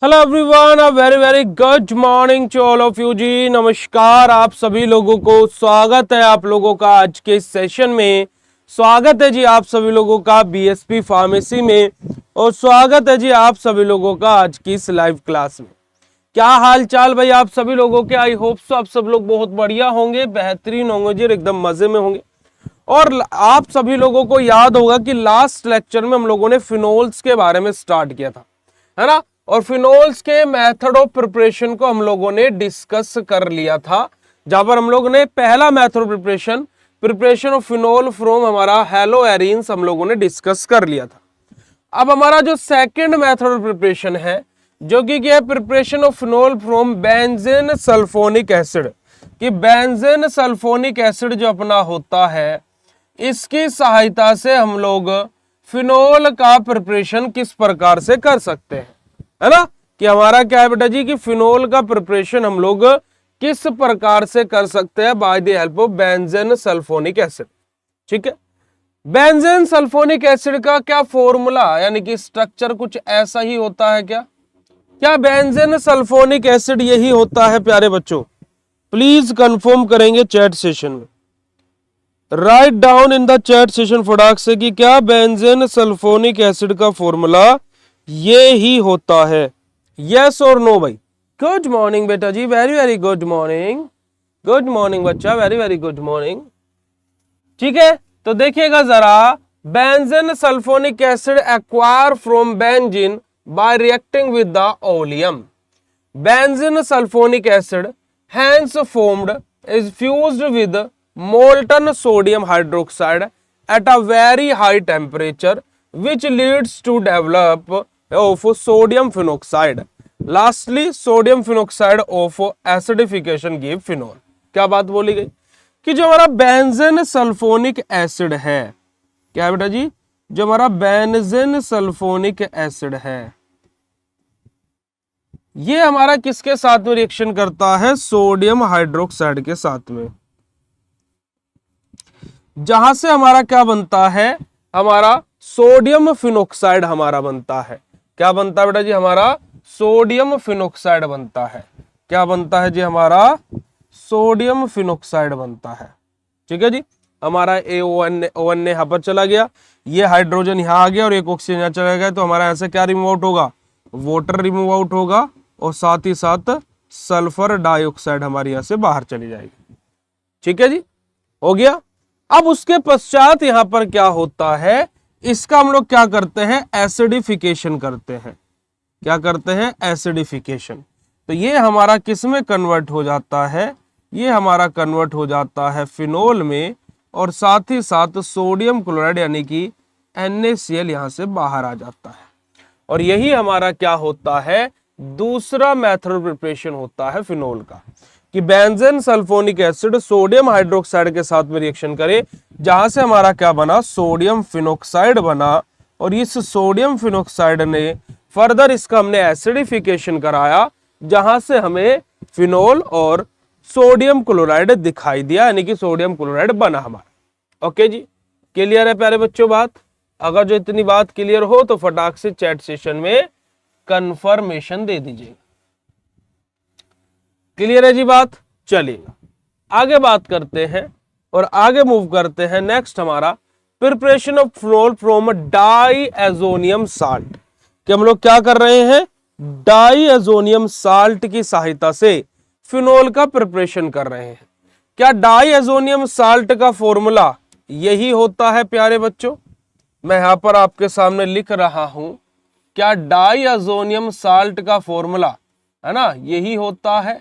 Hello everyone, a very very good morning to all of you जी। नमस्कार, आप सभी लोगों को स्वागत है आप लोगों का आज के सेशन में। स्वागत है जी आप सभी लोगों का बीएसपी फार्मेसी में, और स्वागत है जी आप सभी लोगों का आज की इस लाइव क्लास में। क्या हाल चाल भाई आप सभी लोगों के? आई होप सो आप सब लोग बहुत बढ़िया होंगे, बेहतरीन होंगे जी, एकदम मजे में होंगे। और आप सभी लोगों को याद होगा कि लास्ट लेक्चर में हम लोगों ने फिनोल्स के बारे में स्टार्ट किया था, है ना। और फिनोल्स के मेथड ऑफ प्रिपरेशन को हम लोगों ने डिस्कस कर लिया था, जहां पर हम लोगों ने पहला method of preparation of phenol from हमारा हेलो एरिन्स हम लोगों ने डिस्कस कर लिया था। अब हमारा जो सेकंड मेथड ऑफ प्रिपरेशन है, जो कि क्या है, preparation of phenol from benzene sulphonic acid. कि बेंजीन सल्फोनिक एसिड जो अपना होता है, इसकी सहायता से हम लोग फिनोल का प्रिपरेशन किस प्रकार से कर सकते हैं, है ना। कि हमारा क्या है बेटा जी, कि फिनोल का प्रिपरेशन हम लोग किस प्रकार से कर सकते हैं by the help of benzene sulphonic acid. ठीक है, बेंजीन सल्फोनिक एसिड का क्या फॉर्मूला यानी कि स्ट्रक्चर कुछ ऐसा ही होता है क्या? क्या बेंजीन सल्फोनिक एसिड यही होता है प्यारे बच्चों? प्लीज कंफर्म करेंगे चैट सेशन में। Write down in the chat session फटाक से कि क्या बेंजीन सल्फोनिक एसिड का फॉर्मूला ये ही होता है, यस और नो भाई। गुड मॉर्निंग बेटा जी, very very good morning. Good morning बच्चा, वेरी वेरी गुड मॉर्निंग। ठीक है, तो देखिएगा जरा, benzene sulphonic acid acquire from benzene by reacting with the oleum. Benzene sulphonic acid hence formed is fused with molten sodium hydroxide at a very high temperature, which leads to develop of sodium phenoxide. Lastly, sodium phenoxide of acidification give phenol. क्या बात बोली गई कि जो हमारा benzene sulphonic acid है, क्या है बेटा जी, जो हमारा बेंजीन सल्फोनिक एसिड है, ये हमारा किसके साथ में रिएक्शन करता है? सोडियम हाइड्रोक्साइड के साथ में। जहां से हमारा क्या बनता है? हमारा सोडियम फिनोक्साइड हमारा बनता है। क्या बनता है बेटा जी? हमारा सोडियम फिनोक्साइड बनता है। क्या बनता है जी? हमारा सोडियम फिनोक्साइड बनता है। ठीक है जी, हमारा ON यहां पर चला गया, ये हाइड्रोजन यहां आ गया और एक ऑक्सीजन यहां चला गया, तो हमारा यहां से क्या रिमूव आउट होगा? वाटर रिमूव आउट होगा, और साथ ही साथ सल्फर डाइऑक्साइड हमारे यहां से बाहर चली जाएगी। ठीक है जी, हो गया। अब उसके पश्चात यहां पर क्या होता है, इसका हम लोग क्या करते हैं? एसिडिफिकेशन करते हैं। क्या करते हैं? एसिडिफिकेशन। तो ये हमारा किस में कन्वर्ट हो जाता है? ये हमारा कन्वर्ट हो जाता है फिनोल में, और साथ ही साथ सोडियम क्लोराइड यानी कि NaCl यहां से बाहर आ जाता है। और यही हमारा क्या होता है? दूसरा मेथड ऑफ प्रिपरेशन होता है फिनोल का, कि benzene sulphonic acid sodium hydroxide के साथ में रिएक्शन करे, जहां से हमारा क्या बना? सोडियम फिनोक्साइड बना। और इस सोडियम फिनोक्साइड ने फर्दर इसका हमने एसिडिफिकेशन कराया, जहां से हमें फिनोल और सोडियम क्लोराइड दिखाई दिया, यानी कि सोडियम क्लोराइड बना हमारा। ओके जी, क्लियर है प्यारे बच्चों बात? अगर जो इतनी बात क्लियर हो तो फटाक से चैट सेशन में कंफर्मेशन दे दीजिएगा। क्लियर है जी बात? चलिएगा आगे बात करते हैं, और आगे मूव करते हैं। नेक्स्ट हमारा preparation of phenol from diazonium salt. कि हम लोग क्या कर रहे हैं? डाईएजोनियम साल्ट की सहायता से फिनोल का प्रिपरेशन कर रहे हैं। क्या डाईएजोनियम साल्ट का फॉर्मूला यही होता है प्यारे बच्चों? मैं यहां पर आपके सामने लिख रहा हूं, क्या डाईएजोनियम साल्ट का फॉर्मूला, है ना, यही होता है?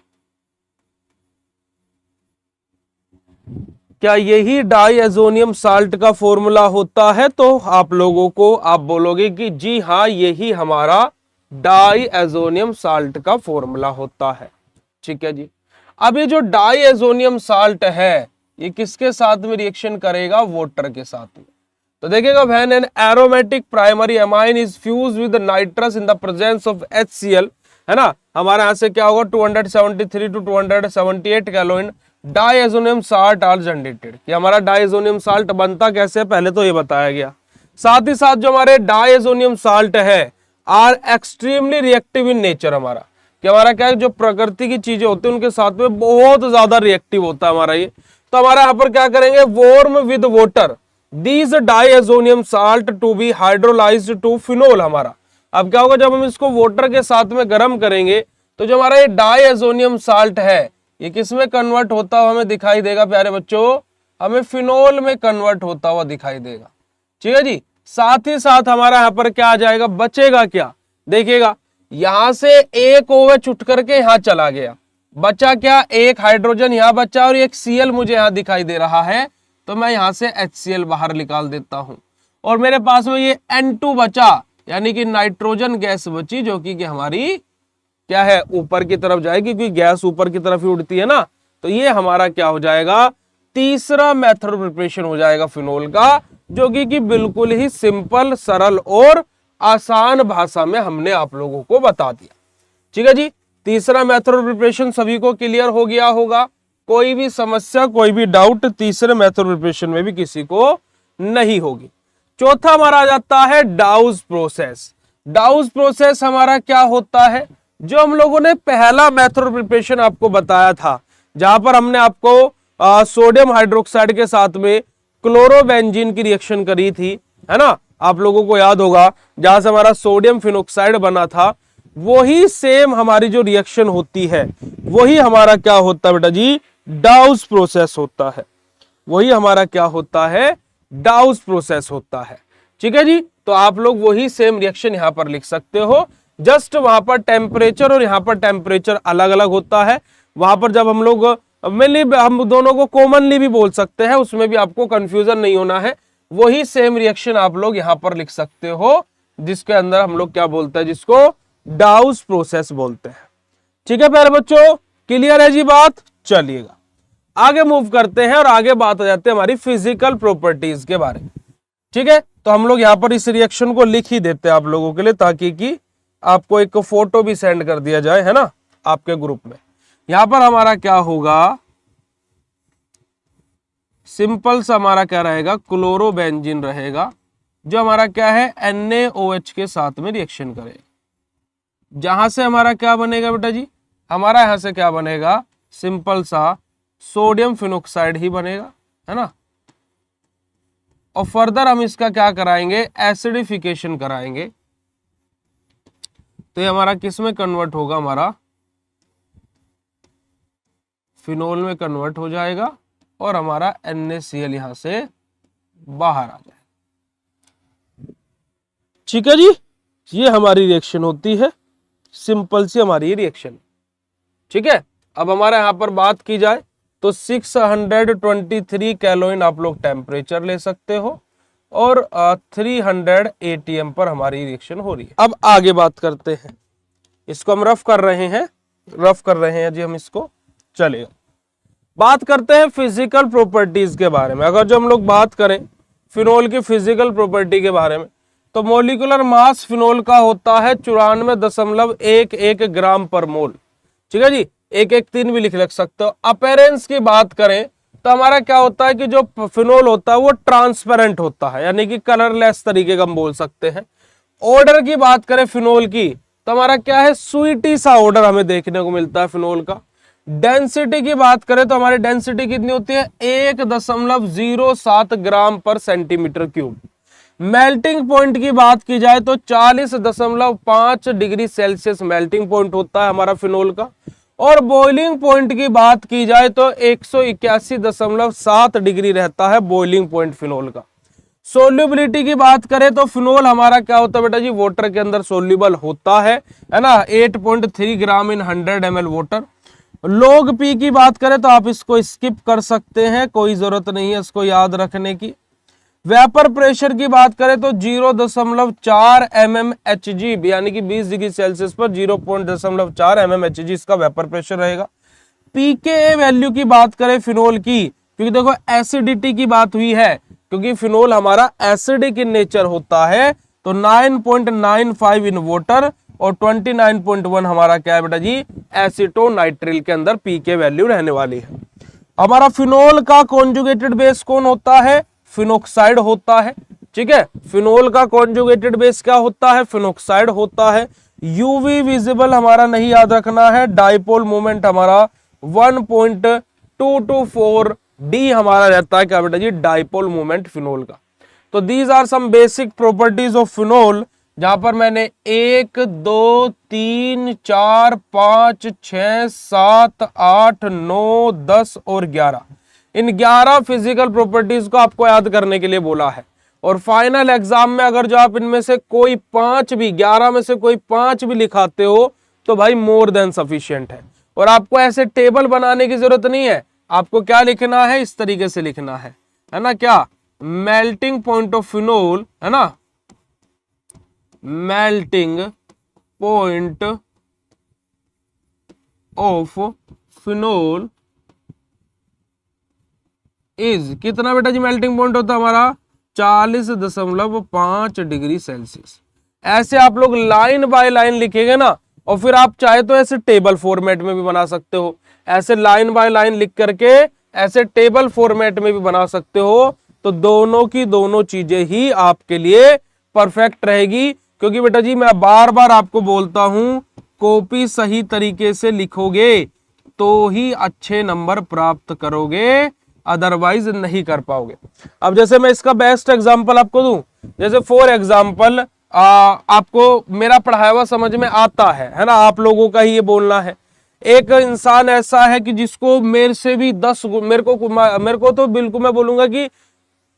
क्या यही डाईएजोनियम साल्ट का फॉर्मूला होता है? तो आप लोगों को आप बोलोगे कि जी हां, यही हमारा डाईएजोनियम साल्ट का फॉर्मूला होता है। ठीक है जी। अब ये जो डाईएजोनियम साल्ट है, ये किसके साथ में रिएक्शन करेगा? वाटर के साथ में। तो देखिएगा, when an aromatic primary amine is fused with nitrous in the presence of HCl, है ना, हमारे यहां से क्या होगा? 273 to 278 kaolin diazonium salt are generated. कि हमारा डाईएजोनियम साल्ट बनता कैसे, पहले तो ये बताया गया। साथ ही साथ जो हमारे डाईएजोनियम साल्ट है, are extremely reactive in nature. हमारा कि हमारा क्या है, जो प्रकृति की चीजें होती है उनके साथ में बहुत ज्यादा रिएक्टिव होता है हमारा ये। तो हमारा यहाँ पर क्या करेंगे, warm with water these diazonium salt to be hydrolysed to phenol. हमारा अब क्या होगा, जब हम इसको वाटर के साथ में गर्म करेंगे तो जो हमारा ये डाइएजोनियम साल्ट है ये किस में कन्वर्ट होता हुआ हमें दिखाई देगा प्यारे बच्चों, हमें फिनोल में कन्वर्ट होता हुआ दिखाई देगा। ठीक है जी। साथ ही साथ हमारा यहाँ पर क्या आ जाएगा, बचेगा क्या, देखिएगा यहां से एक OH उठ करके यहां चला गया, बचा क्या, एक हाइड्रोजन यहां बचा और एक Cl मुझे यहां दिखाई दे रहा है, तो मैं यहां से HCl बाहर निकाल देता हूं और मेरे पास में ये N2 बचा, यानी कि नाइट्रोजन गैस बची, जो कि हमारी क्या है, ऊपर की तरफ जाएगी, क्योंकि गैस ऊपर की तरफ ही उड़ती है ना। तो ये हमारा क्या हो जाएगा, तीसरा मेथड प्रिपरेशन हो जाएगा फिनोल का, जो कि बिल्कुल ही सिंपल, सरल और आसान भाषा में हमने आप लोगों को बता दिया। ठीक है जी। तीसरा मेथड प्रिपरेशन सभी को क्लियर हो गया होगा, कोई भी समस्या, कोई भी डाउट तीसरे मेथड प्रिपरेशन में भी किसी को नहीं होगी। चौथा हमारा आ जाता है डाउज प्रोसेस। डाउज प्रोसेस हमारा क्या होता है, जो हम लोगों ने पहला मेथड प्रिपरेशन आपको बताया था, जहां पर हमने आपको सोडियम हाइड्रोक्साइड के साथ में क्लोरोबेंजीन की रिएक्शन करी थी, है ना, आप लोगों को याद होगा, जहां से हमारा सोडियम फिनोक्साइड बना था। वही सेम हमारी जो रिएक्शन होती है वही हमारा क्या होता है बेटा जी, डाउज प्रोसेस होता है। वही हमारा क्या होता है, डाउज प्रोसेस होता है। ठीक है जी। तो आप लोग वही सेम रिएक्शन यहां पर लिख सकते हो, जस्ट वहां पर टेम्परेचर और यहां पर टेम्परेचर अलग अलग होता है। वहां पर जब हम लोग मेनली हम दोनों को कॉमनली भी बोल सकते हैं, उसमें भी आपको कंफ्यूजन नहीं होना है। वही सेम रिएक्शन आप लोग यहां पर लिख सकते हो, जिसके अंदर हम लोग क्या बोलते हैं, जिसको डाउज प्रोसेस बोलते हैं। ठीक है प्यारे बच्चों, क्लियर है जी बात। चलिएगा आगे मूव करते हैं और आगे बात हो जाती है हमारी फिजिकल प्रॉपर्टीज के बारे में। ठीक है, तो हम लोग यहाँ पर इस रिएक्शन को लिख ही देते हैं आप लोगों के लिए, ताकि कि आपको एक फोटो भी सेंड कर दिया जाए, है ना, आपके ग्रुप में। यहां पर हमारा क्या होगा, सिंपल सा हमारा क्या रहेगा, क्लोरोबेंजीन रहेगा, जो हमारा क्या है, NaOH के साथ में रिएक्शन करेगा। जहां से हमारा क्या बनेगा बेटा जी, हमारा यहां से क्या बनेगा, सिंपल सा सोडियम फिनोक्साइड ही बनेगा, है ना। और फर्दर हम इसका क्या कराएंगे, एसिडिफिकेशन कराएंगे। तो ये हमारा किस में कन्वर्ट होगा, हमारा फिनोल में कन्वर्ट हो जाएगा और हमारा NaCl यहां से बाहर आ जाएगा। ठीक है जी, ये हमारी रिएक्शन होती है, सिंपल सी हमारी रिएक्शन। ठीक है, अब हमारे यहां पर बात की जाए तो 623 कैलोइन आप लोग टेम्परेचर ले सकते हो और 300 ATM पर हमारी रिएक्शन हो रही है। अब आगे बात करते हैं, इसको हम रफ कर रहे हैं जी हम इसको। चलिए बात करते हैं फिजिकल प्रॉपर्टीज के बारे में। अगर जो हम लोग बात करें फिनोल की फिजिकल प्रॉपर्टी के बारे में, तो मोलिकुलर मास फिनोल का होता है 94.11 ग्राम पर मोल। ठीक है जी, 113 भी लिख सकते हो। अपीयरेंस की बात करें तो हमारा क्या होता है कि जो फिनोल होता है वो ट्रांसपेरेंट होता है, यानी कि कलरलेस तरीके का हम बोल सकते हैं। ऑर्डर की बात करें फिनोल की तो हमारा क्या है, स्वीटी सा ऑर्डर हमें देखने को मिलता है फिनोल का। डेंसिटी की बात करें तो हमारी डेंसिटी कितनी होती है, 1.07 ग्राम पर सेंटीमीटर क्यूब। मेल्टिंग पॉइंट की बात की जाए तो 40.5 डिग्री सेल्सियस मेल्टिंग पॉइंट होता है हमारा फिनोल का। और बॉइलिंग पॉइंट की बात की जाए तो 181.7 डिग्री रहता है बॉइलिंग पॉइंट फिनोल का। सोल्यूबिलिटी की बात करें तो फिनोल हमारा क्या होता है बेटा जी, वाटर के अंदर सोल्यूबल होता है ना, 8.3 ग्राम इन 100 ml वाटर। लॉग पी की बात करें तो आप इसको स्किप कर सकते हैं, कोई जरूरत नहीं है इसको याद रखने की। वेपर प्रेशर की बात करें तो 0.4 mmHg, यानी कि 20 डिग्री सेल्सियस पर 0.4 mmHg इसका वेपर प्रेशर रहेगा। pKa वैल्यू की बात करें फिनोल की, क्योंकि देखो एसिडिटी की बात हुई है, क्योंकि फिनोल हमारा एसिडिक इन नेचर होता है, तो 9.95 इन वाटर और 29.1 हमारा क्या है बेटा जी, एसिटोनाइट्रिल के अंदर pK वैल्यू रहने वाली है। हमारा फिनोल का कॉन्जुगेटेड बेस कौन होता है, फिनोक्साइड होता है। ठीक है। फिनोल का कॉन्जुगेटेड बेस क्या होता है, फिनोक्साइड होता है। यूवी विजिबल हमारा नहीं याद रखना है। डाइपोल मोमेंट हमारा 1.224 डी हमारा रहता है क्या बेटा जी, डाइपोल मोमेंट फिनोल का। तो these are some basic properties of phenol, जहां पर मैंने 1 2 3 4 5 6 7 8 9 10 और 11, इन 11 फिजिकल प्रॉपर्टीज को आपको याद करने के लिए बोला है। और फाइनल एग्जाम में अगर जो आप इनमें से कोई 5 भी, 11 में से कोई 5 भी लिखाते हो तो भाई मोर देन सफिशिएंट है। और आपको ऐसे टेबल बनाने की जरूरत नहीं है, आपको क्या लिखना है, इस तरीके से लिखना है ना, क्या मेल्टिंग पॉइंट ऑफ फिनोल, है ना, melting point of phenol is कितना बेटा जी, मेल्टिंग पॉइंट होता है हमारा 40.5 डिग्री सेल्सियस। ऐसे आप लोग लाइन बाय लाइन लिखेंगे ना, और फिर आप चाहे तो ऐसे टेबल फॉर्मेट में भी बना सकते हो, ऐसे लाइन बाय लाइन लिख करके ऐसे टेबल फॉर्मेट में भी बना सकते हो। तो दोनों की दोनों चीजें ही आपके लिए परफेक्ट रहेगी, क्योंकि बेटा जी मैं बार बार आपको बोलता हूं, कॉपी सही तरीके से लिखोगे तो ही अच्छे नंबर प्राप्त करोगे, अदरवाइज नहीं कर पाओगे। अब जैसे मैं इसका बेस्ट एग्जांपल आपको दूं, जैसे फॉर एग्जांपल आपको मेरा पढ़ाया हुआ समझ में आता है ना, आप लोगों का ही ये बोलना है। एक इंसान ऐसा है कि जिसको मेरे से भी 10 मेरे को तो बिल्कुल मैं बोलूंगा कि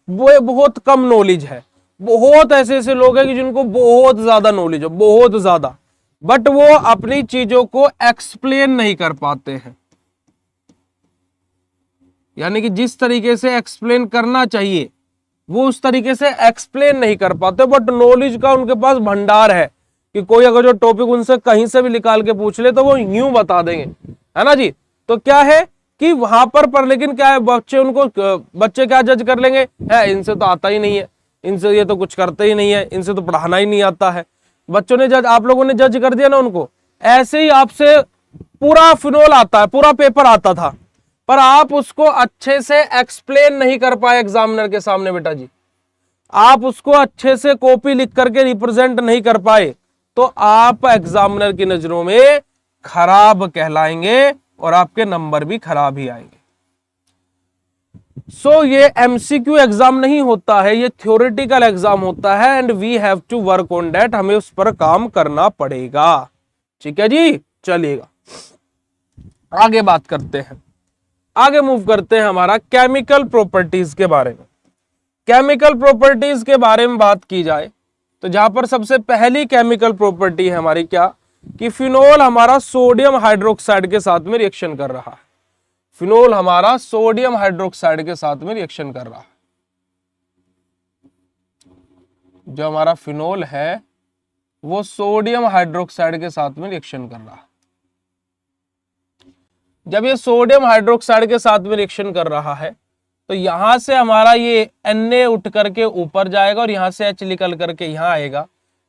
वो बहुत कम नॉलेज है। बहुत ऐसे ऐसे लोग हैं कि जिनको बहुत ज्यादा नॉलेज है, बहुत ज्यादा, बट वो अपनी चीजों को एक्सप्लेन नहीं कर पाते हैं, यानी कि जिस तरीके से एक्सप्लेन करना चाहिए वो उस तरीके से एक्सप्लेन नहीं कर पाते। बट नॉलेज का उनके पास भंडार है कि कोई अगर जो टॉपिक उनसे कहीं से भी निकाल के पूछ ले तो वो यूं बता देंगे, है ना जी। तो क्या है कि वहां पर लेकिन क्या है, बच्चे क्या जज कर लेंगे, है इनसे तो आता ही नहीं है, इनसे ये तो कुछ करते ही नहीं है, इनसे तो पढ़ाना ही नहीं आता है। बच्चों ने जज, आप लोगों ने जज कर दिया ना उनको। ऐसे ही आपसे पूरा फिनोल आता है, पूरा पेपर आता था, पर आप उसको अच्छे से एक्सप्लेन नहीं कर पाए एग्जामिनर के सामने बेटा जी, आप उसको अच्छे से कॉपी लिख करके रिप्रेजेंट नहीं कर पाए, तो आप एग्जामिनर की नजरों में खराब कहलाएंगे और आपके नंबर भी खराब ही आएंगे। सो ये एमसीक्यू एग्जाम नहीं होता है, ये थ्योरेटिकल एग्जाम होता है, and we have to work on that, हमें उस पर काम करना पड़ेगा। ठीक है जी, चलिएगा आगे बात करते हैं, आगे मूव करते हैं हमारा केमिकल प्रॉपर्टीज के बारे में। केमिकल प्रॉपर्टीज के बारे में बात की जाए तो जहां पर सबसे पहली केमिकल प्रॉपर्टी है हमारी क्या, कि फिनोल हमारा सोडियम हाइड्रोक्साइड के साथ में रिएक्शन कर रहा है। फिनोल हमारा सोडियम हाइड्रोक्साइड के साथ में रिएक्शन कर रहा है। जो हमारा फिनोल है वो सोडियम हाइड्रोक्साइड के साथ में रिएक्शन कर रहा है। जब ये सोडियम हाइड्रोक्साइड के साथ में रिएक्शन कर रहा है तो यहां से हमारा ये Na उठ करके ऊपर जाएगा और यहां से H निकल करके यहां आएगा,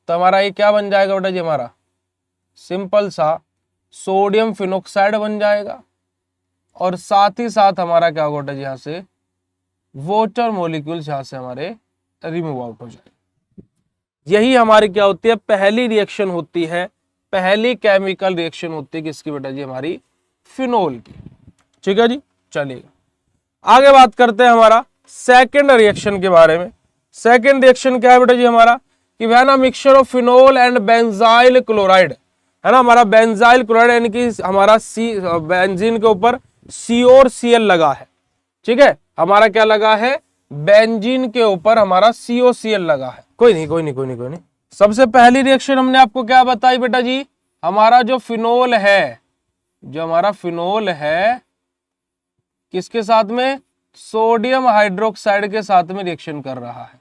तो हमारा ये क्या बन जाएगा बेटा जी, हमारा सिंपल सा सोडियम फिनोक्साइड बन जाएगा। और साथ ही साथ हमारा क्या होगा बेटा जी, यहां से वाटर मॉलिक्यूल्स यहां से हमारे रिमूव आउट हो जाएगा। यही हमारी क्या होती है, पहली रिएक्शन होती है, पहली केमिकल रिएक्शन होती है किसकी बेटा जी, हमारी फिनोल की। ठीक है जी, चलिएगा आगे बात करते हैं हमारा सेकंड रिएक्शन के बारे में। सेकंड रिएक्शन क्या है बेटा जी हमारा, कि वह ना mixture of phenol and benzyl chloride, है ना, हमारा बेंजाइल क्लोराइड यानी कि हमारा बेंजीन के ऊपर सी और Cl लगा है। ठीक है, हमारा क्या लगा है, बेंजीन के ऊपर हमारा COCl लगा है। कोई नहीं। सबसे पहली रिएक्शन हमने आपको क्या बताई बेटा जी, हमारा जो फिनोल है, जो हमारा फिनोल है किसके साथ में, सोडियम हाइड्रोक्साइड के साथ में रिएक्शन कर रहा है।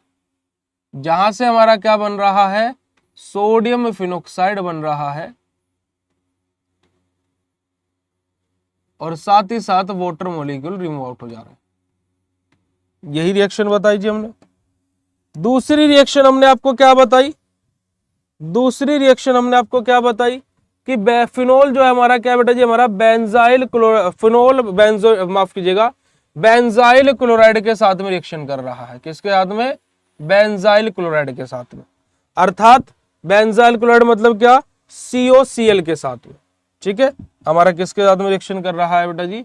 जहां से हमारा क्या बन रहा है, सोडियम फिनोक्साइड बन रहा है और साथ ही साथ वाटर मॉलिक्यूल रिमूव आउट हो जा रहा है। यही रिएक्शन बताई जी हमने। दूसरी रिएक्शन हमने आपको क्या बताई, दूसरी रिएक्शन हमने आपको क्या बताई कि फिनोल जो है हमारा क्या बेटा जी, हमारा बेंजाइल फिनोल माफ कीजिएगा बेंजाइल क्लोराइड के साथ में रिएक्शन कर रहा है। किसके साथ में, बेंजाइल क्लोराइड के साथ में, अर्थात बेंजाइल क्लोराइड मतलब क्या, COCl के साथ में। ठीक है, हमारा किसके साथ में रिएक्शन कर रहा है बेटा जी,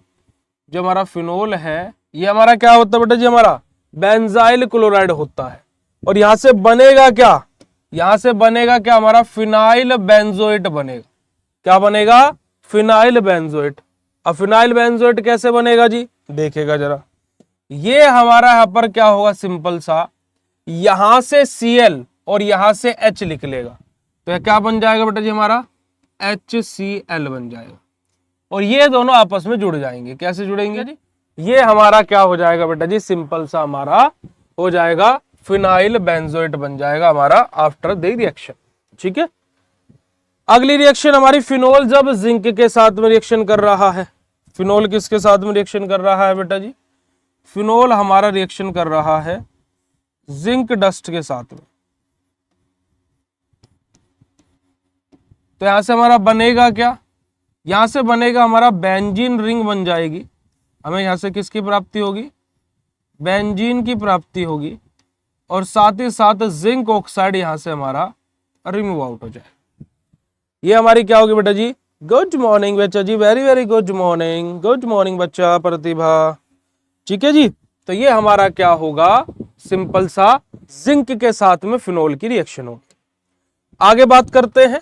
जो हमारा फिनोल है ये हमारा क्या होता है बेटा जी, हमारा बेंजाइल क्लोराइड होता है। और यहां से बनेगा क्या, यहां से बनेगा क्या, हमारा फिनाइल बेंजोएट बनेगा। क्या बनेगा, फिनाइल बेंजोएट। अब फिनाइल बेंजोएट कैसे बनेगा जी, देखेगा जरा, ये हमारा यहां पर क्या होगा, सिंपल सा, यहां से Cl और यहां से H लिख लेगा, तो यह क्या बन जाएगा बेटा जी, हमारा HCl बन जाएगा। और ये दोनों आपस में जुड़ जाएंगे। कैसे जुड़ेंगे जी, ये हमारा क्या हो जाएगा बेटा जी, सिंपल सा हमारा हो जाएगा फिनाइल बेंजोएट बन जाएगा हमारा आफ्टर द रिएक्शन। ठीक है, अगली रिएक्शन हमारी, फिनोल जब जिंक के साथ में रिएक्शन कर रहा है। फिनोल किसके साथ में रिएक्शन कर रहा है बेटा जी, फिनोल हमारा रिएक्शन कर रहा है जिंक डस्ट के साथ में। तो यहां से हमारा बनेगा क्या, यहां से बनेगा हमारा बेंजीन रिंग बन जाएगी। हमें यहां से किसकी प्राप्ति होगी, बेंजीन की प्राप्ति होगी, और साथ ही साथ जिंक ऑक्साइड यहां से हमारा रिमूव आउट हो जाए। ये हमारी क्या होगी बेटा जी, गुड मॉर्निंग बच्चा जी, वेरी वेरी गुड मॉर्निंग बच्चा प्रतिभा। ठीक है जी, तो ये हमारा क्या होगा, सिंपल सा जिंक के साथ में फिनोल की रिएक्शन होगी। आगे बात करते हैं,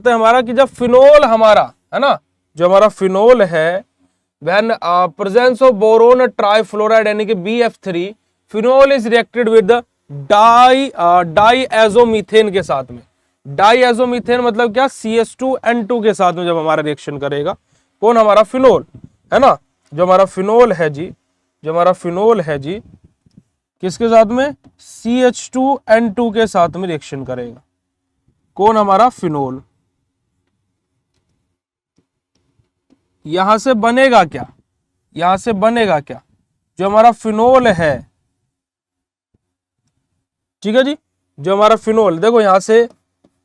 हमारा कि जब फिनोल हमारा है ना, जो हमारा फिनोल है, when presence of boron trifluoride यानी कि BF3, phenol is reacted with diazomethane के साथ में। डाईएजोमीथेन मतलब क्या, CH2N2 के साथ में जब हमारा रिएक्शन करेगा, कौन, हमारा फिनोल है ना, जो हमारा फिनोल है जी, किसके साथ में, CH2N2 के साथ में रिएक्शन करेगा, कौन, हमारा फिनोल। यहां से बनेगा क्या, जो हमारा फिनोल है, ठीक है जी, जो हमारा फिनोल, देखो यहां से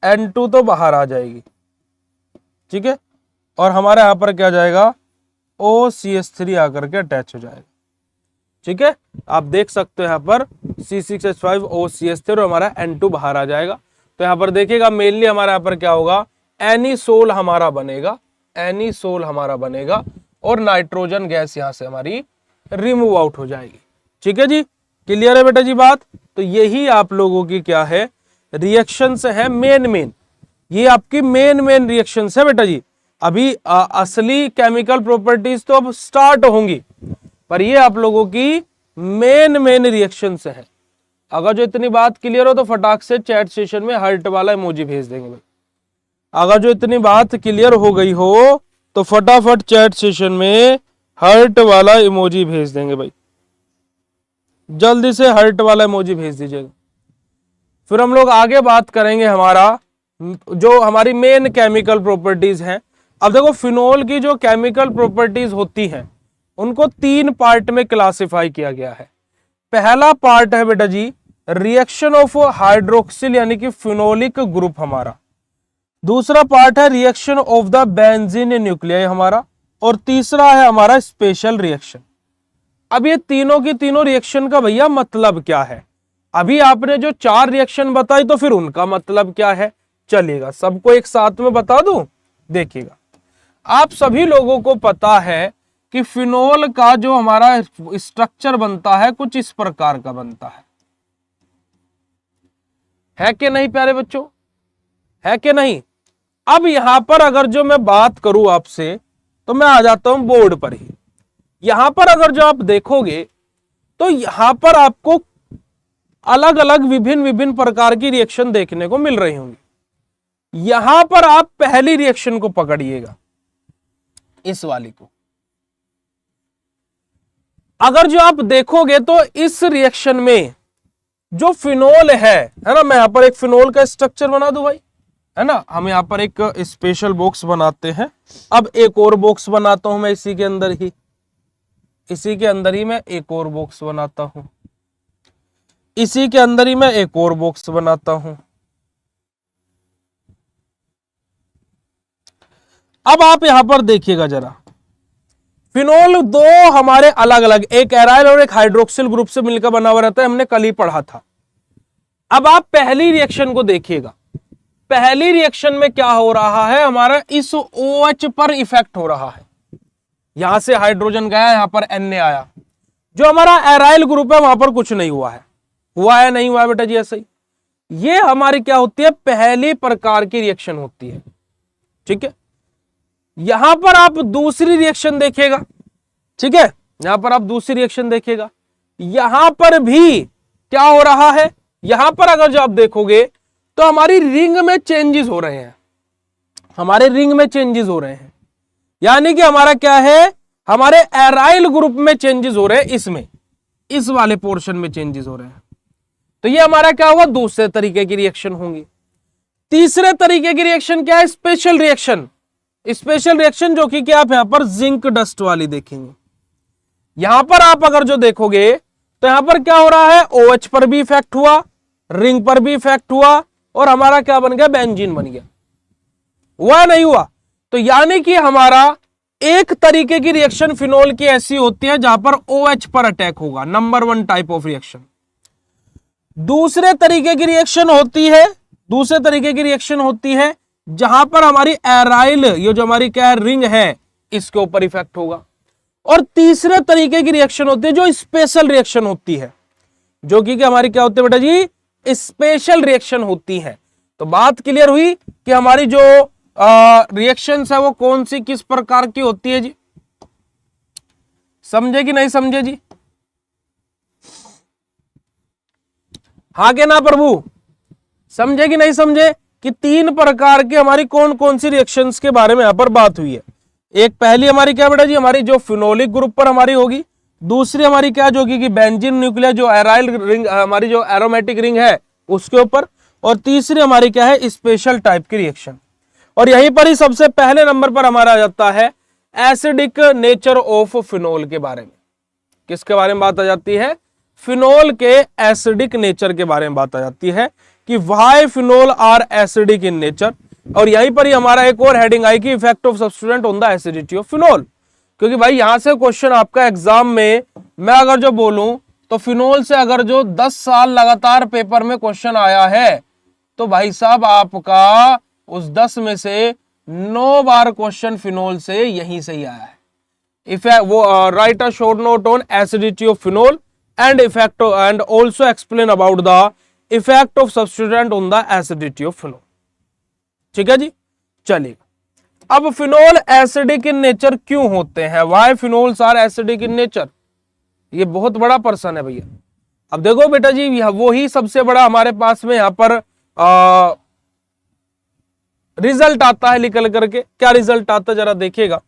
N2 तो बाहर आ जाएगी, ठीक है, और हमारे यहां पर क्या जाएगा, OCH3 आकर के अटैच हो जाएगा। ठीक है, आप देख सकते हो यहां पर C6H5 OCH3 और हमारा N2 बाहर आ जाएगा। तो यहां पर देखिएगा मेनली हमारे यहां पर क्या होगा, एनिसोल हमारा बनेगा, और नाइट्रोजन गैस यहां से हमारी रिमूव आउट हो जाएगी। ठीक है जी, क्लियर है बेटा जी बात। तो यही आप लोगों की क्या है, रिएक्शंस है मेन, ये आपकी मेन रिएक्शंस है बेटा जी। अभी असली केमिकल प्रॉपर्टीज तो अब स्टार्ट होंगी, पर ये आप लोगों की मेन रिएक्शंस है। अगर जो इतनी बात क्लियर हो तो फटाक से चैट सेशन में हार्ट वाला इमोजी भेज देंगे भाई। अगर जो इतनी बात क्लियर हो गई हो तो फटाफट चैट सेशन में हार्ट वाला इमोजी भेज देंगे भाई, जल्दी से हार्ट वाला इमोजी भेज दीजिएगा। फिर हम लोग आगे बात करेंगे हमारा जो हमारी मेन केमिकल प्रॉपर्टीज हैं। अब देखो फिनोल की जो केमिकल प्रॉपर्टीज होती हैं उनको 3 पार्ट में क्लासिफाई किया गया है। पहला पार्ट है बेटा जी रिएक्शन ऑफ हाइड्रोक्सिल यानी कि फिनोलिक ग्रुप हमारा, दूसरा पार्ट है reaction of the benzene nuclei हमारा, और तीसरा है हमारा स्पेशल रिएक्शन। अब ये तीनों की तीनों रिएक्शन का भैया मतलब क्या है, अभी आपने जो 4 रिएक्शन बताई तो फिर उनका मतलब क्या है, चलिएगा सबको एक साथ में बता दूं। देखिएगा, आप सभी लोगों को पता है कि फिनोल का जो हमारा स्ट्रक्चर बनता है कुछ इस प्रकार का बनता है कि नहीं प्यारे बच्चों, है कि नहीं। अब यहां पर अगर जो मैं बात करूं आपसे तो मैं आ जाता हूं बोर्ड पर ही। यहां पर अगर जो आप देखोगे तो यहां पर आपको अलग अलग विभिन्न प्रकार की रिएक्शन देखने को मिल रही होंगी। यहां पर आप पहली रिएक्शन को पकड़िएगा, इस वाली को। अगर जो आप देखोगे तो इस रिएक्शन में जो फिनोल है ना, मैं यहां पर एक फिनोल का स्ट्रक्चर बना दूं भाई, है ना। हम यहां पर एक स्पेशल बॉक्स बनाते हैं। अब एक और बॉक्स बनाता हूं मैं इसी के अंदर ही मैं एक और बॉक्स बनाता हूं, इसी के अंदर ही मैं एक और बॉक्स बनाता हूं। अब आप यहां पर देखिएगा जरा, फिनोल दो हमारे अलग अलग, एक एराइल और एक हाइड्रोक्सिल ग्रुप से मिलकर बना हुआ रहता है, हमने कल ही पढ़ा था। अब आप पहली रिएक्शन को देखिएगा, पहली रिएक्शन में क्या हो रहा है, हमारा इस OH पर इफेक्ट हो रहा है। यहां से हाइड्रोजन गया, यहां पर Na आया, जो हमारा एराइल ग्रुप है वहां पर कुछ नहीं हुआ है। हुआ है नहीं हुआ है बेटा जी? ऐसा ही ये हमारी क्या होती है, पहली प्रकार की रिएक्शन होती है। ठीक है, यहां पर आप दूसरी रिएक्शन देखेगा, ठीक है, यहां पर आप दूसरी रिएक्शन देखेगा, यहां पर भी क्या हो रहा है, यहां पर अगर जो आप देखोगे तो हमारी रिंग में चेंजेस हो रहे हैं, हमारे रिंग में चेंजेस हो रहे हैं, यानी कि हमारा क्या है, हमारे एराइल ग्रुप में चेंजेस हो रहे हैं, इसमें इस वाले पोर्शन में चेंजेस हो रहे हैं। तो ये हमारा क्या होगा, दूसरे तरीके की रिएक्शन होंगी। तीसरे तरीके की रिएक्शन क्या है, स्पेशल रिएक्शन। स्पेशल रिएक्शन जो कि क्या आप यहां पर जिंक डस्ट वाली देखेंगे। यहां पर आप अगर जो देखोगे तो यहां पर क्या हो रहा है, OH पर भी इफेक्ट हुआ, रिंग पर भी इफेक्ट हुआ, और हमारा क्या बन गया, बेंजीन बन गया। हुआ नहीं हुआ? तो यानी कि हमारा एक तरीके की रिएक्शन फिनोल की ऐसी होती है जहां पर OH पर अटैक होगा, नंबर 1 टाइप ऑफ रिएक्शन। दूसरे तरीके की रिएक्शन होती है, दूसरे तरीके की रिएक्शन होती है जहां पर हमारी एराइल, ये जो हमारी क्या है रिंग है, इसके ऊपर इफेक्ट होगा। और तीसरे तरीके की रिएक्शन होती है जो स्पेशल रिएक्शन होती है, जो कि हमारी क्या होती है बेटा जी, स्पेशल रिएक्शन होती है। तो बात क्लियर हुई कि हमारी जो रिएक्शंस है वो कौन सी किस प्रकार की होती है जी, समझे कि नहीं समझे जी? हाँ के ना प्रभु, समझे कि नहीं समझे कि 3 प्रकार की हमारी कौन कौन सी रिएक्शंस के बारे में यहां पर बात हुई है। एक पहली हमारी क्या बेटा जी, हमारी जो फिनोलिक ग्रुप पर हमारी होगी। दूसरी हमारी क्या जो कि बेंजीन न्यूक्लियर, जो एराइल रिंग, हमारी जो एरोमेटिक रिंग है उसके ऊपर। और तीसरी हमारी क्या है, स्पेशल टाइप की रिएक्शन। और यहीं पर ही सबसे पहले नंबर पर हमारा आ जाता है एसिडिक नेचर ऑफ फिनोल के बारे में। किसके बारे में बात आ जाती है, फिनोल के एसिडिक नेचर के बारे में बात आ जाती है कि why phenol are acidic in nature. और यहीं पर ही हमारा एक और हेडिंग आई कि effect of substituent on the acidity of phenol. क्योंकि भाई यहां से क्वेश्चन आपका एग्जाम में, मैं अगर जो बोलूं तो फिनोल से अगर जो 10 साल लगातार पेपर में क्वेश्चन आया है तो भाई साहब आपका उस 10 में से 9 बार क्वेश्चन फिनोल से यहीं से ही आया है। इफेक्ट वो right a short note on acidity of phenol and effect and also explain about the effect of substituent on the acidity of phenol. ठीक है जी, चलिए। अब फिनोल एसिडिक इन नेचर क्यों होते हैं, why phenols are acidic in nature, ये बहुत बड़ा प्रश्न है भैया। अब देखो बेटा जी, वो ही सबसे बड़ा हमारे पास में यहां पर रिजल्ट आता है निकल करके। क्या रिजल्ट आता है जरा देखिएगा।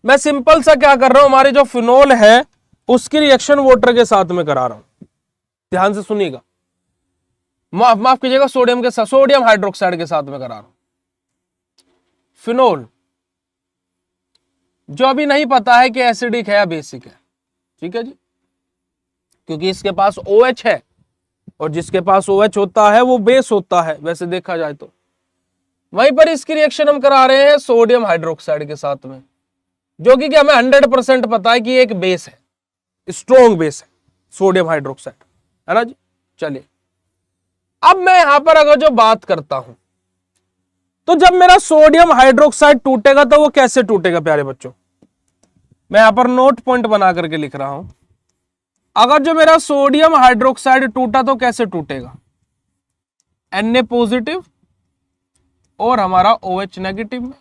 मैं सिंपल सा क्या कर रहा हूं, हमारे जो फिनोल है उसकी रिएक्शन वाटर के साथ में करा रहा हूं, ध्यान से सुनिएगा। माफ कीजिएगा, सोडियम के साथ, सोडियम हाइड्रोक्साइड के साथ में करा रहा हूं। फिनोल जो अभी नहीं पता है कि एसिडिक है या बेसिक है, ठीक है जी, क्योंकि इसके पास OH है और जिसके पास OH होता है वो बेस होता है वैसे देखा जाए तो। वहीं पर इसकी रिएक्शन हम करा रहे हैं सोडियम हाइड्रोक्साइड के साथ में, जो कि हमें 100% पता है कि एक बेस है, स्ट्रॉन्ग बेस है सोडियम हाइड्रोक्साइड, है ना जी। चलिए, अब मैं यहां पर अगर जो बात करता हूं तो जब मेरा सोडियम हाइड्रोक्साइड टूटेगा तो वो कैसे टूटेगा प्यारे बच्चों, मैं यहां पर नोट पॉइंट बना करके लिख रहा हूं। अगर जो मेरा सोडियम हाइड्रोक्साइड टूटा तो कैसे टूटेगा, Na पॉजिटिव और हमारा OH नेगेटिव में,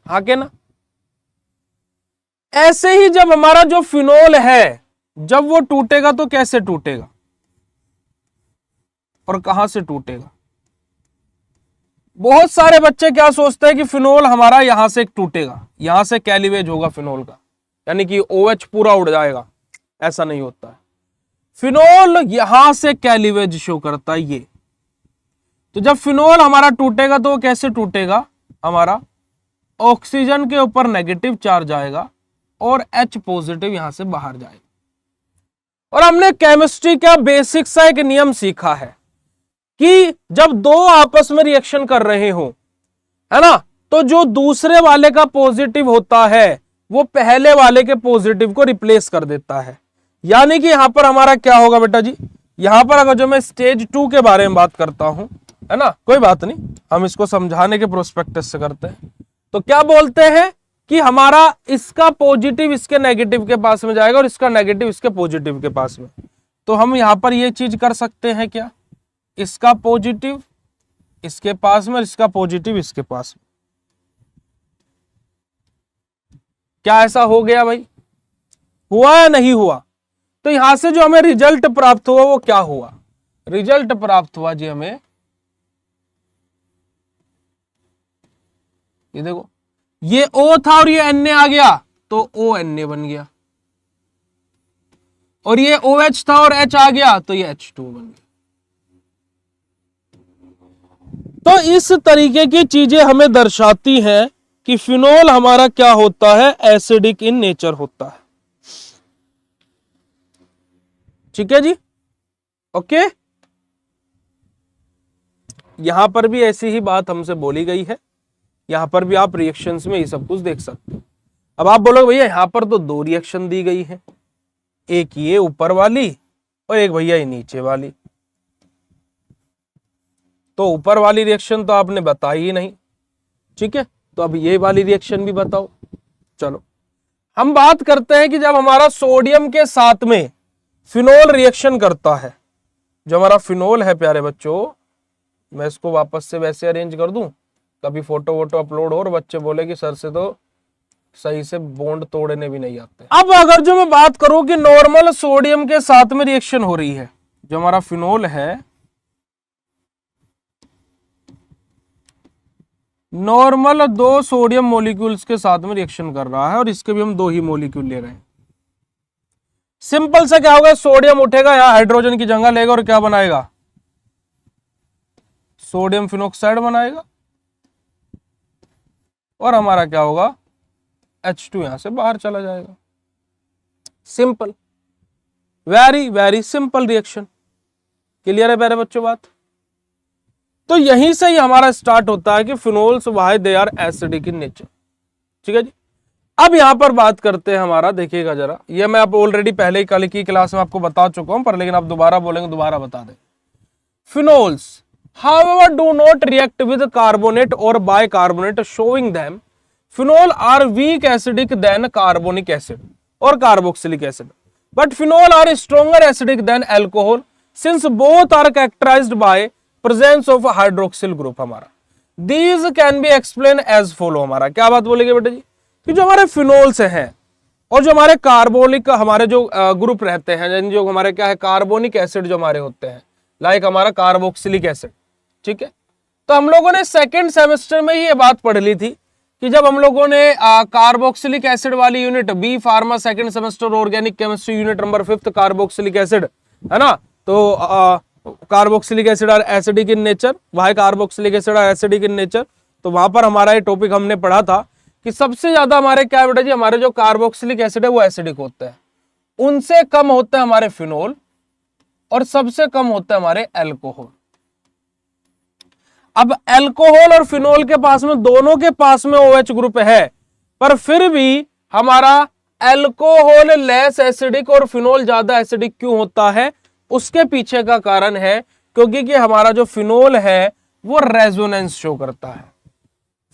हाँ के ना। ऐसे ही जब हमारा जो फिनोल है जब वो टूटेगा तो कैसे टूटेगा और कहां से टूटेगा। बहुत सारे बच्चे क्या सोचते हैं कि फिनोल हमारा यहां से टूटेगा, यहां से कैलिवेज होगा फिनोल का, यानी कि OH पूरा उड़ जाएगा। ऐसा नहीं होता है, फिनोल यहां से कैलिवेज शो करता है ये। तो जब फिनोल हमारा टूटेगा तो वो कैसे टूटेगा, हमारा ऑक्सीजन के ऊपर नेगेटिव चार्ज आएगा और H पॉजिटिव यहां से बाहर जाएगा। और हमने केमिस्ट्री का बेसिक सा एक नियम सीखा है कि जब दो आपस में रिएक्शन कर रहे हो, है ना, तो जो दूसरे वाले का पॉजिटिव होता है वो पहले वाले के पॉजिटिव को रिप्लेस कर देता है। यानी कि यहां पर हमारा क्या होगा बेटा जी, यहां पर अगर जो मैं स्टेज 2 के बारे में बात करता हूं, है ना, कोई बात नहीं, हम इसको समझाने के प्रोस्पेक्टस से करते हैं। तो क्या बोलते हैं कि हमारा इसका पॉजिटिव इसके नेगेटिव के पास में जाएगा और इसका नेगेटिव इसके पॉजिटिव के पास में। तो हम यहां पर ये चीज कर सकते हैं क्या, इसका पॉजिटिव इसके पास में और इसका पॉजिटिव इसके पास में। क्या ऐसा हो गया भाई, हुआ या नहीं हुआ? तो यहां से जो हमें रिजल्ट प्राप्त हुआ वो क्या हुआ, रिजल्ट प्राप्त हुआ जी हमें, ये देखो, ये O था और ये Na आ गया तो ONA बन गया, और ये OH था और H आ गया तो ये H2 बन गया। तो इस तरीके की चीजें हमें दर्शाती हैं कि फिनोल हमारा क्या होता है, एसिडिक इन नेचर होता है। ठीक है जी, ओके। यहां पर भी ऐसी ही बात हमसे बोली गई है, यहां पर भी आप रिएक्शंस में ये सब कुछ देख सकते हो। अब आप बोलोगे भैया यहां पर तो 2 रिएक्शन दी गई है, एक ये ऊपर वाली और एक भैया ये नीचे वाली। तो ऊपर वाली रिएक्शन तो आपने बताई ही नहीं, ठीक है, तो अब ये वाली रिएक्शन भी बताओ। चलो हम बात करते हैं कि जब हमारा सोडियम के साथ में फिनोल रिएक्शन करता है, जो हमारा फिनोल है प्यारे बच्चों, मैं इसको वापस से वैसे अरेंज कर दूं, कभी फोटो वोटो अपलोड हो और बच्चे बोले कि सर से तो सही से बॉन्ड तोड़ने भी नहीं आते। अब अगर जो मैं बात करूं कि नॉर्मल सोडियम के साथ में रिएक्शन हो रही है, जो हमारा फिनोल है नॉर्मल 2 सोडियम मॉलिक्यूल्स के साथ में रिएक्शन कर रहा है और इसके भी हम 2 ही मॉलिक्यूल ले रहे हैं। सिंपल सा क्या होगा, सोडियम उठेगा यहां हाइड्रोजन की जगह लेगा और क्या बनाएगा, सोडियम फिनोक्साइड बनाएगा, और हमारा क्या होगा, H2 यहां से बाहर चला जाएगा। Simple, very very simple reaction. Clear है प्यारे बच्चों बात? तो यहीं से ही हमारा स्टार्ट होता है कि phenols why they are acidic in nature. ठीक है जी। अब यहां पर बात करते हैं हमारा, देखिएगा जरा, ये मैं आप ऑलरेडी पहले ही कल की क्लास में आपको बता चुका हूं, पर लेकिन आप दोबारा बोलेंगे दोबारा बता दें। Phenols however do not react with carbonate or bicarbonate, showing them phenol are weak acidic than carbonic acid or carboxylic acid, but phenol are stronger acidic than alcohol since both are characterized by presence of hydroxyl group। हमारा these can be explained as follow। हमारा क्या बात बोलेंगे बेटा जी, कि जो हमारे phenols हैं और जो हमारे कार्बोनिक हमारे जो ग्रुप रहते हैं, जो हमारे क्या है कार्बोनिक एसिड जो हमारे होते हैं, लाइक हमारा कार्बोक्सिलिक एसिड, ठीक है। तो हम लोगों ने सेकंड सेमेस्टर में ये बात पढ़ ली थी कि जब हम लोगों ने कार्बोक्सिलिक एसिड वाली unit B pharma second semester organic chemistry unit number 5 carboxylic acid, है ना, तो carboxylic acid are acidic in nature, why carboxylic acid are acidic in nature. तो वहां पर हमारा ये टॉपिक हमने पढ़ा था कि सबसे ज्यादा हमारे क्या बेटा जी, हमारे जो कार्बोक्सिलिक एसिड है वो एसिडिक होते हैं, उनसे कम होता है हमारे फिनोल और सबसे कम होता है हमारे एल्कोहल। अब एल्कोहल और फिनोल के पास में, दोनों के पास में OH ग्रुप है, पर फिर भी हमारा एल्कोहल लेस एसिडिक और फिनोल ज्यादा एसिडिक क्यों होता है, उसके पीछे का कारण है क्योंकि कि हमारा जो फिनोल है वो रेजोनेंस शो करता है।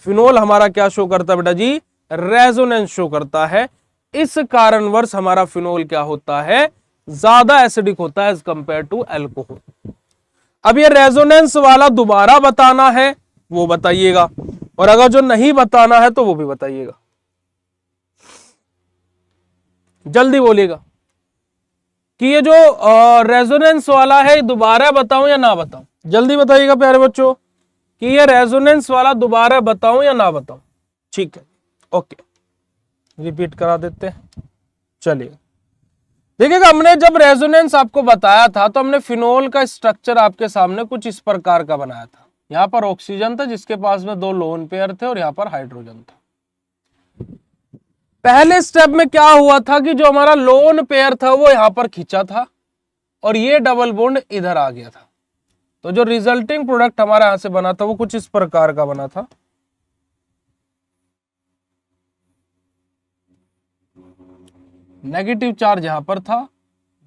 फिनोल हमारा क्या शो करता है बेटा जी, रेजोनेंस शो करता है। इस कारणवश हमारा फिनोल क्या होता है, ज्यादा एसिडिक होता है एज कंपेयर टू एल्कोहल। अब ये रेजोनेंस वाला दोबारा बताना है वो बताइएगा, और अगर जो नहीं बताना है तो वो भी बताइएगा, जल्दी बोलिएगा कि ये जो रेजोनेंस वाला है दोबारा बताऊं या ना बताऊं, जल्दी बताइएगा प्यारे बच्चों कि ये रेजोनेंस वाला दोबारा बताऊं या ना बताऊं। ठीक है, ओके, रिपीट करा देते हैं। चलिए देखिएगा, हमने जब रेजोनेंस आपको बताया था तो हमने फिनोल का स्ट्रक्चर आपके सामने कुछ इस प्रकार का बनाया था। यहां पर ऑक्सीजन था जिसके पास में 2 लोन पेयर थे और यहां पर हाइड्रोजन था। पहले स्टेप में क्या हुआ था कि जो हमारा लोन पेयर था वो यहां पर खींचा था और ये डबल बॉन्ड इधर आ गया था। तो जो रिजल्टिंग प्रोडक्ट हमारा यहां से बना था वो कुछ इस प्रकार का बना था। नेगेटिव चार्ज यहां पर था,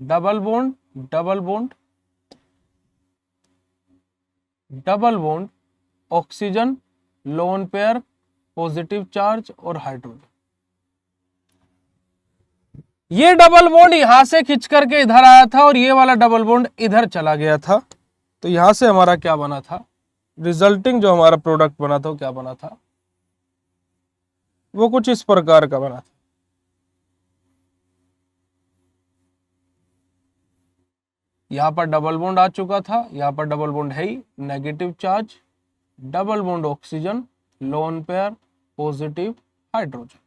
double bond double bond double bond, oxygen, lone pair, positive charge और हाइड्रोजन। ये डबल बॉन्ड यहां से खिंच करके इधर आया था और ये वाला डबल बॉन्ड इधर चला गया था। तो यहां से हमारा क्या बना था, रिजल्टिंग जो हमारा प्रोडक्ट बना था वो क्या बना था, वो कुछ इस प्रकार का बना था। यहां पर डबल बॉन्ड आ चुका था, यहां पर डबल बॉन्ड है ही, negative charge, double bond oxygen, lone pair, positive hydrogen.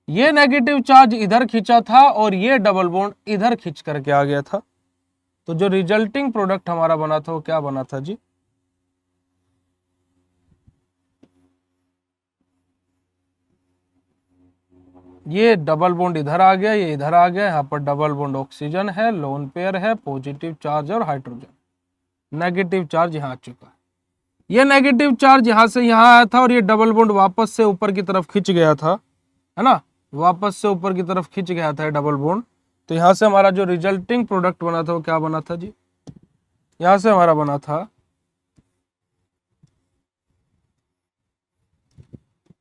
ये नेगेटिव चार्ज इधर खींचा था और ये डबल बॉन्ड इधर खींच करके आ गया था। तो जो रिजल्टिंग प्रोडक्ट हमारा बना था वो क्या बना था जी, ये डबल बॉन्ड इधर आ गया, ये इधर आ गया, यहाँ पर डबल बॉन्ड ऑक्सीजन है, लोन पेयर है, पॉजिटिव चार्ज और हाइड्रोजन। नेगेटिव चार्ज यहाँ आ चुका है, ये नेगेटिव चार्ज यहां से यहां आया था और ये डबल बॉन्ड वापस से ऊपर की तरफ खिंच गया था, है ना, वापस से ऊपर की तरफ खिंच गया था डबल बॉन्ड। तो यहां से हमारा जो रिजल्टिंग प्रोडक्ट बना था वो क्या बना था जी, यहां से हमारा बना था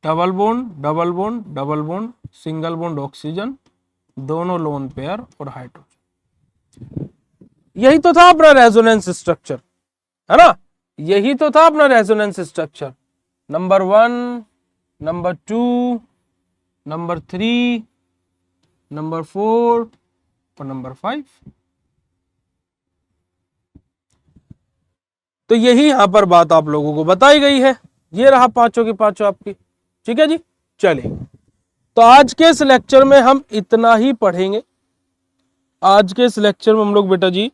double bond double bond double bond, single bond oxygen, दोनों लोन पेयर और हाइड्रोजन। यही तो था अपना रेजोनेंस स्ट्रक्चर, है ना, यही तो था अपना resonance structure. Number 1, number 2, number 3, number 4 और नंबर 5। तो यही यहां पर बात आप लोगों को बताई गई है। ये रहा पांचों की पांचों आपकी, ठीक है जी। चलिए, तो आज के इस लेक्चर में हम इतना ही पढ़ेंगे। आज के इस लेक्चर में हम लोग बेटा जी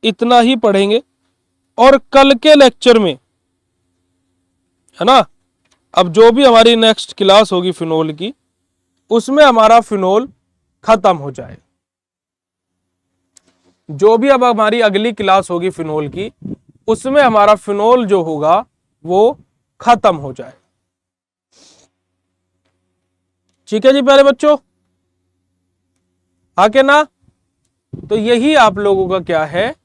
इतना ही पढ़ेंगे और कल के लेक्चर में, है ना, अब जो भी हमारी नेक्स्ट क्लास होगी फिनोल की, उसमें हमारा फिनोल खत्म हो जाए। जो भी अब हमारी अगली क्लास होगी फिनोल की, उसमें हमारा फिनोल जो होगा वो खत्म हो जाए। ठीक है जी प्यारे बच्चों, आके ना। तो यही आप लोगों का क्या है,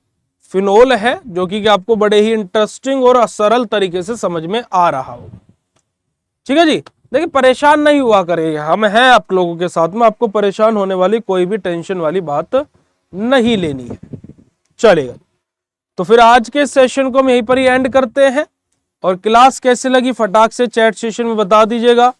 फिनोल है, जो कि आपको बड़े ही इंटरेस्टिंग और सरल तरीके से समझ में आ रहा हो। ठीक है जी, देखिए परेशान नहीं हुआ करें, हम हैं आप लोगों के साथ में, आपको परेशान होने वाली कोई भी टेंशन वाली बात नहीं लेनी है। चलेगा, तो फिर आज के सेशन को हम यहीं पर ही एंड करते हैं, और क्लास कैसे लगी फटाक से चैट सेशन में बता दीजिएगा,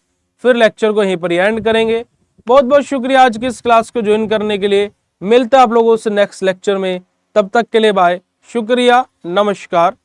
फिर लेक्चर को यहीं पर ही एंड करेंगे। बहुत बहुत शुक्रिया आज की इस क्लास को ज्वाइन करने के लिए। मिलते हैं आप लोगों से नेक्स्ट लेक्चर में, तब तक के लिए बाय, शुक्रिया, नमस्कार।